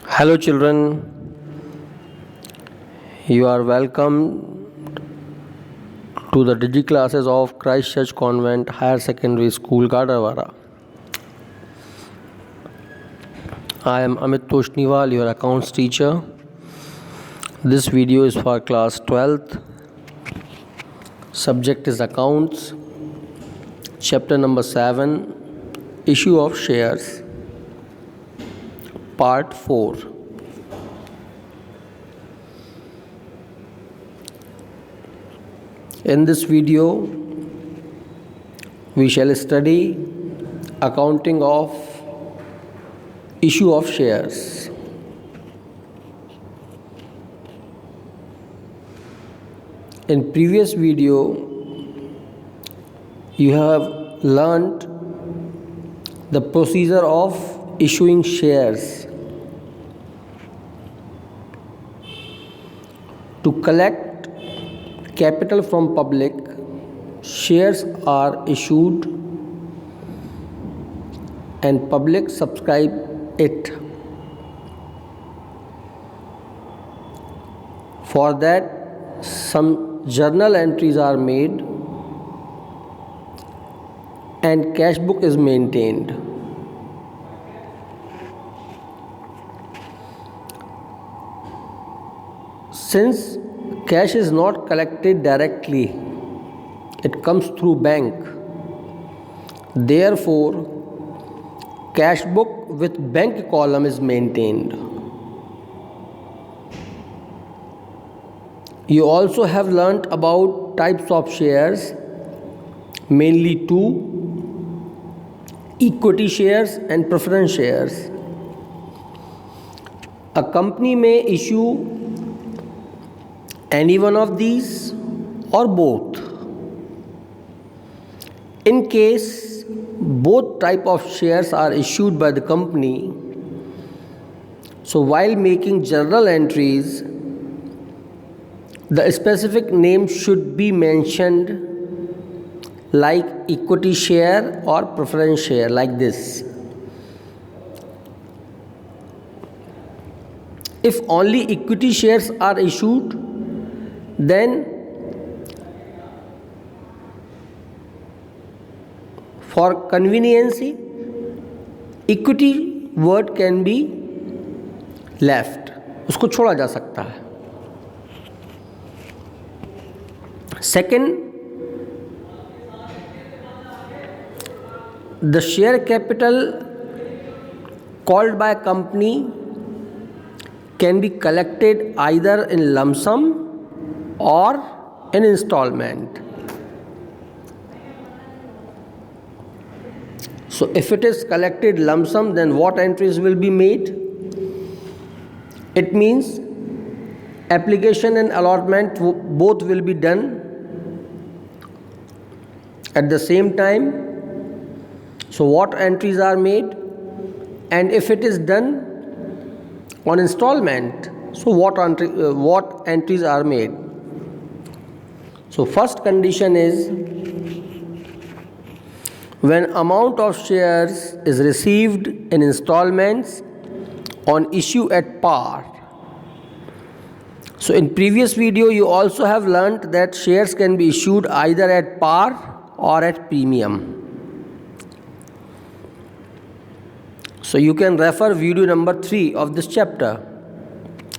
Hello, children. You are welcome to the Digi classes of Christchurch Convent Higher Secondary School, Gadawara. I am Amit Toshniwal, your accounts teacher. This video is for class 12th. Subject is accounts. Chapter number 7, issue of shares. Part 4. In this video, we shall study accounting of issue of shares. In previous video, you have learnt the procedure of issuing shares. To collect capital from public, shares are issued and public subscribe it. For that, some journal entries are made and cash book is maintained. Since cash is not collected directly, it comes through bank. Therefore, cash book with bank column is maintained. You also have learnt about types of shares, mainly two: equity shares and preference shares. A company may issue any one of these or both. In case both type of shares are issued by the company, so while making journal entries, the specific name should be mentioned, like equity share or preference share, like this. If only equity shares are issued, then for conveniency, equity word can be left, उसको छोड़ा जा सकता है. Second, the share capital called by a company can be collected either in lump sum or in installment. So if it is collected lump sum, then what entries will be made? It means application and allotment both will be done at the same time. So what entries are made? And if it is done on installment, so what entries are made? So first condition is when amount of shares is received in installments on issue at par. So in previous video you also have learnt that shares can be issued either at par or at premium. So you can refer video number 3 of this chapter.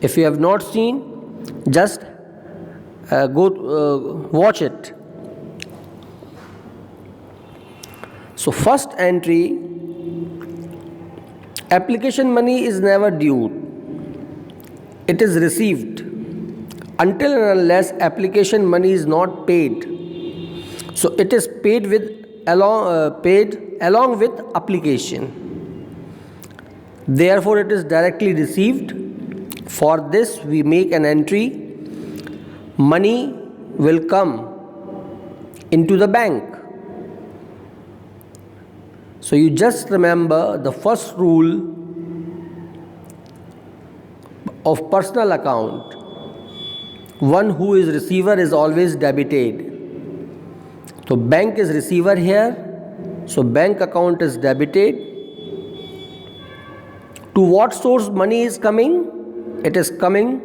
If you have not seen, just watch it. So first entry, application money is never due. It is received until and unless application money is not paid. So it is paid along with application. Therefore, it is directly received. For this, we make an entry. Money will come into the bank. So you just remember the first rule of personal account. One who is receiver is always debited. So bank is receiver here. So bank account is debited. To what source money is coming? It is coming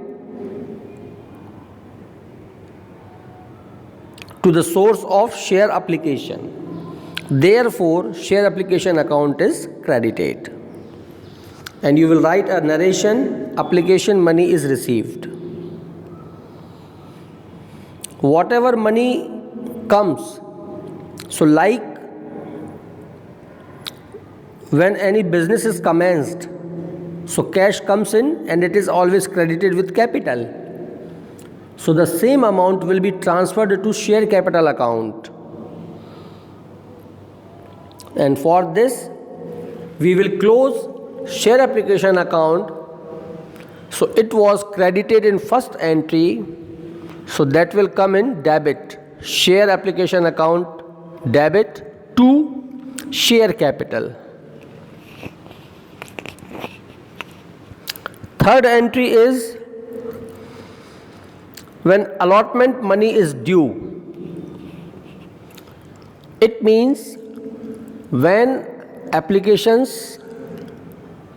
to the source of share application. Therefore, share application account is credited. And you will write a narration, application money is received. Whatever money comes, so like when any business is commenced, so cash comes in and it is always credited with capital. So the same amount will be transferred to share capital account. And for this, we will close share application account. So it was credited in first entry, so that will come in debit. Share application account debit to share capital. Third entry is when allotment money is due. It means when applications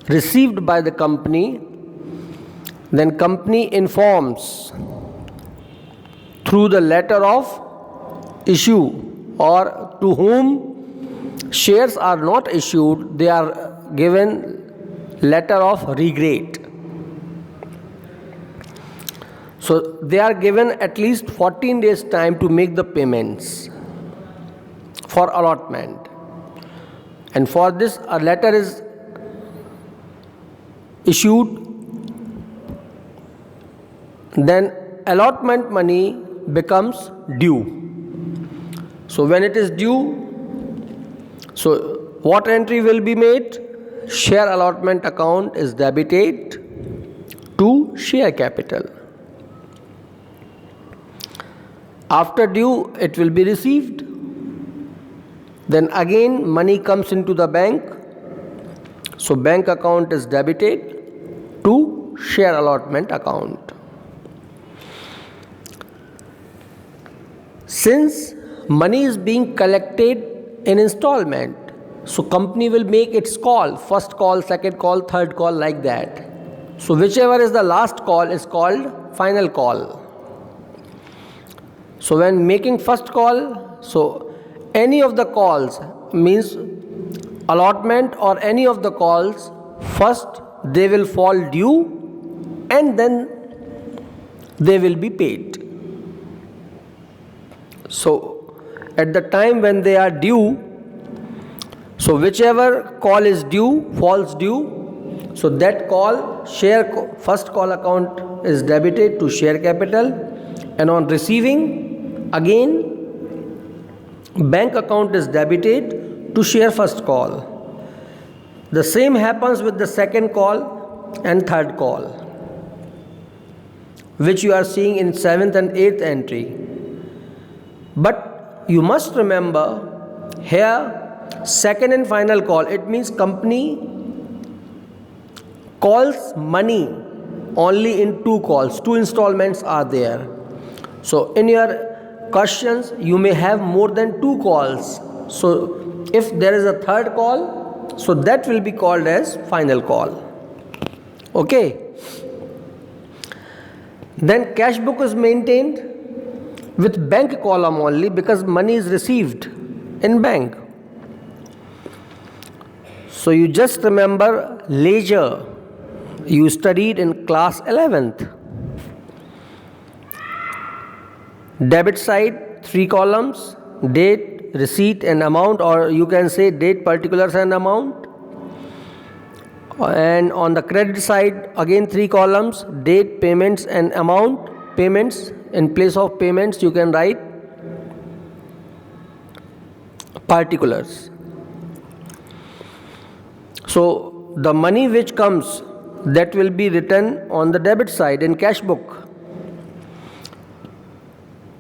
received by the company, then company informs through the letter of issue, or to whom shares are not issued, they are given letter of regret. So they are given at least 14 days time to make the payments for allotment. And for this, a letter is issued. Then allotment money becomes due. So when it is due, so what entry will be made? Share allotment account is debited to share capital. After due, it will be received. Then again money comes into the bank. So bank account is debited to share allotment account. Since money is being collected in installment, so company will make its call, first call, second call, third call, like that. So whichever is the last call is called final call. So when making first call, so any of the calls means allotment or any of the calls, first they will fall due and then they will be paid. So at the time when they are due, so whichever call is due, falls due, so that call, first call account is debited to share capital, and on receiving, again bank account is debited to share first call. The same happens with the second call and third call, which you are seeing in 7th and 8th entry. But you must remember here, second and final call, it means company calls money only in two calls, two installments are there. So in your questions, you may have more than two calls. So if there is a third call, so that will be called as final call. Okay. Then cash book is maintained with bank column only, because money is received in bank. So you just remember ledger you studied in class 11th. Debit side, 3 columns, date, receipt and amount, or you can say date, particulars and amount. And on the credit side, again 3 columns, date, payments and amount. Payments, in place of payments you can write particulars. So the money which comes, that will be written on the debit side in cash book.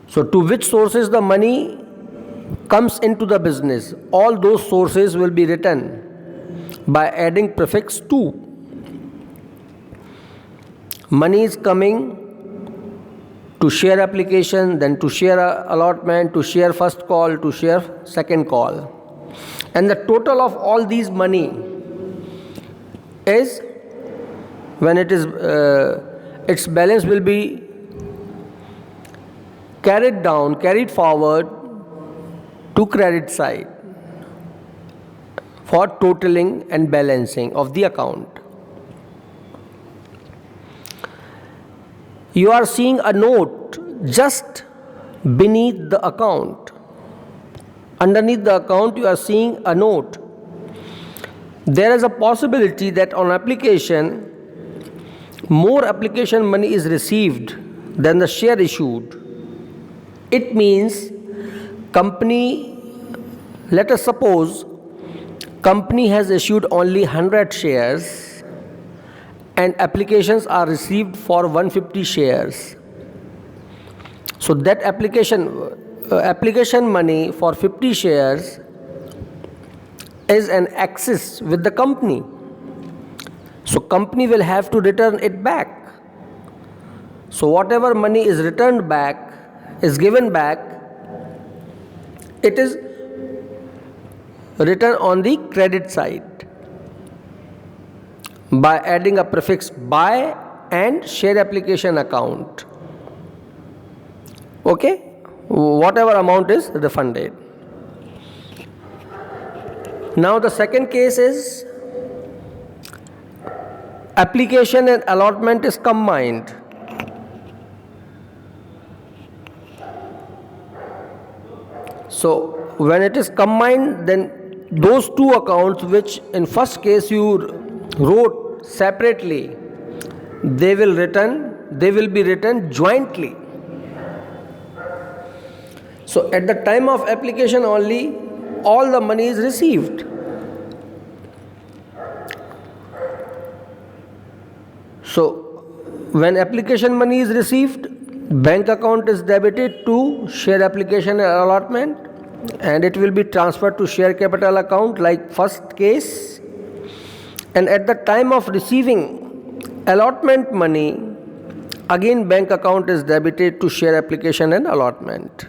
So to which sources the money comes into the business, all those sources will be written by adding prefix to. Money is coming to share application, then to share allotment, to share first call, to share second call. And the total of all these money is when it is its balance will be carried forward to credit side for totaling and balancing of the account. You are seeing a note just beneath the account. Underneath the account, you are seeing a note. There is a possibility that on application, more application money is received than the share issued. It means company, let us suppose, company has issued only 100 shares and applications are received for 150 shares. So that application money for 50 shares is an excess with the company. So company will have to return it back. So whatever money is returned back, is given back, it is written on the credit side by adding a prefix by and share application account. Okay, whatever amount is refunded. Now the second case is application and allotment is combined. So when it is combined, then those two accounts which in first case you wrote separately, they will be written jointly. So at the time of application only, all the money is received. So when application money is received, bank account is debited to share application and allotment, and it will be transferred to share capital account like first case. And at the time of receiving allotment money, again bank account is debited to share application and allotment.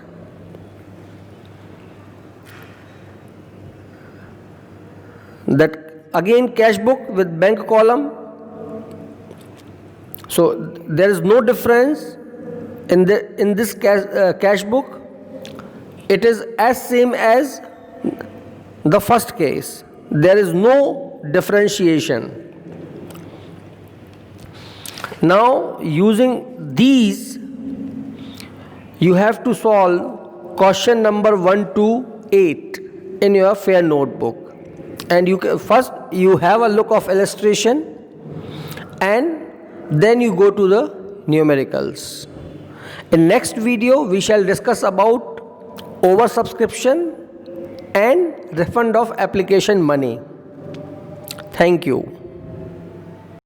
That again cash book with bank column. So there is no difference in this cash book. It is as same as the first case. There is no differentiation. Now using these, you have to solve question number 1 to 8 in your fair notebook. And first you have a look of illustration and then you go to the numericals. In next video we shall discuss about oversubscription and refund of application money. Thank you.